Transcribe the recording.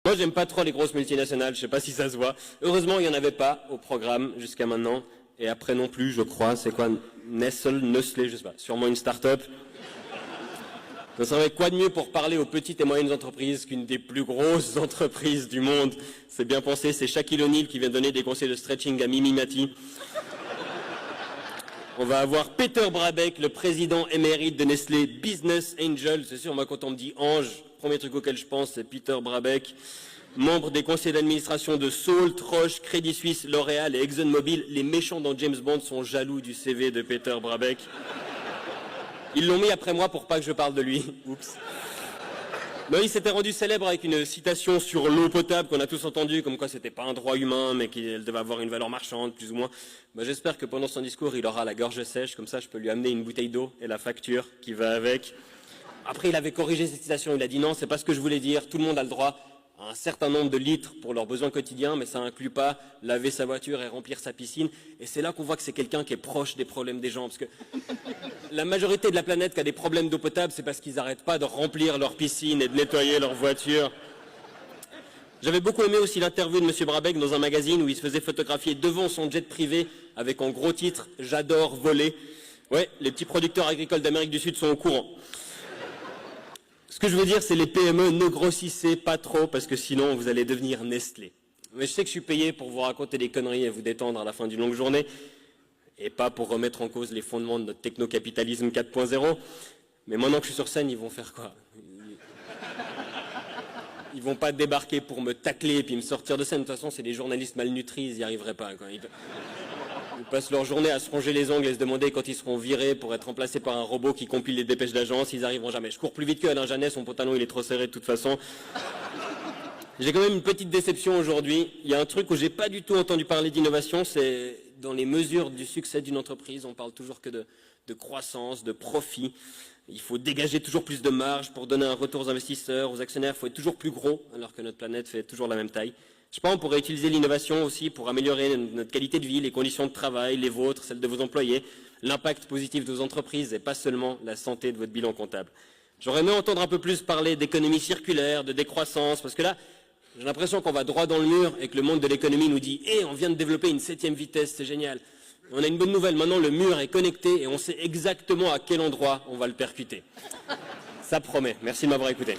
Moi, j'aime pas trop les grosses multinationales, je sais pas si ça se voit. Heureusement, il n'y en avait pas au programme jusqu'à maintenant. Et après non plus, je crois. C'est quoi Nestlé, je sais pas. Sûrement une start-up. Ça serait quoi de mieux pour parler aux petites et moyennes entreprises qu'une des plus grosses entreprises du monde? C'est bien pensé, c'est Shaquille O'Neal qui vient donner des conseils de stretching à Mimi Mati. On va avoir Peter Brabeck, le président émérite de Nestlé Business Angel. C'est sûr, moi quand on me dit ange, le premier truc auquel je pense c'est Peter Brabeck. Membre des conseils d'administration de Salt, Roche, Crédit Suisse, L'Oréal et ExxonMobil. Les méchants dans James Bond sont jaloux du CV de Peter Brabeck. Ils l'ont mis après moi pour pas que je parle de lui. Oups. Non, il s'était rendu célèbre avec une citation sur l'eau potable qu'on a tous entendue, comme quoi c'était pas un droit humain, mais qu'elle devait avoir une valeur marchande, plus ou moins. Bah, j'espère que pendant son discours, il aura la gorge sèche, comme ça je peux lui amener une bouteille d'eau et la facture qui va avec. Après, il avait corrigé cette citation, il a dit non, c'est pas ce que je voulais dire, tout le monde a le droit à un certain nombre de litres pour leurs besoins quotidiens, mais ça inclut pas laver sa voiture et remplir sa piscine. Et c'est là qu'on voit que c'est quelqu'un qui est proche des problèmes des gens, parce que la majorité de la planète qui a des problèmes d'eau potable, c'est parce qu'ils n'arrêtent pas de remplir leur piscine et de nettoyer leur voiture. J'avais beaucoup aimé aussi l'interview de M. Brabeck dans un magazine où il se faisait photographier devant son jet privé avec en gros titre « J'adore voler ». Ouais, les petits producteurs agricoles d'Amérique du Sud sont au courant. Ce que je veux dire, c'est les PME, ne grossissez pas trop parce que sinon vous allez devenir Nestlé. Mais je sais que je suis payé pour vous raconter des conneries et vous détendre à la fin d'une longue journée. Et pas pour remettre en cause les fondements de notre technocapitalisme 4.0. Mais maintenant que je suis sur scène, ils vont faire quoi? Ils vont pas débarquer pour me tacler et puis me sortir de scène. De toute façon, c'est des journalistes malnutris, ils n'y arriveraient pas. Quoi. Ils passent leur journée à se ronger les ongles et se demander quand ils seront virés pour être remplacés par un robot qui compile les dépêches d'agence. Ils arriveront jamais. Je cours plus vite que Alain Janet, son pantalon il est trop serré de toute façon. J'ai quand même une petite déception aujourd'hui. Il y a un truc où j'ai pas du tout entendu parler d'innovation, c'est dans les mesures du succès d'une entreprise. On parle toujours que de croissance, de profit. Il faut dégager toujours plus de marge pour donner un retour aux investisseurs, aux actionnaires. Il faut être toujours plus gros, alors que notre planète fait toujours la même taille. Je sais pas, on pourrait utiliser l'innovation aussi pour améliorer notre qualité de vie, les conditions de travail, les vôtres, celles de vos employés, l'impact positif de vos entreprises et pas seulement la santé de votre bilan comptable. J'aurais aimé entendre un peu plus parler d'économie circulaire, de décroissance, parce que là, j'ai l'impression qu'on va droit dans le mur et que le monde de l'économie nous dit « Eh, on vient de développer une 7e vitesse, c'est génial ». On a une bonne nouvelle, maintenant le mur est connecté et on sait exactement à quel endroit on va le percuter. Ça promet. Merci de m'avoir écouté.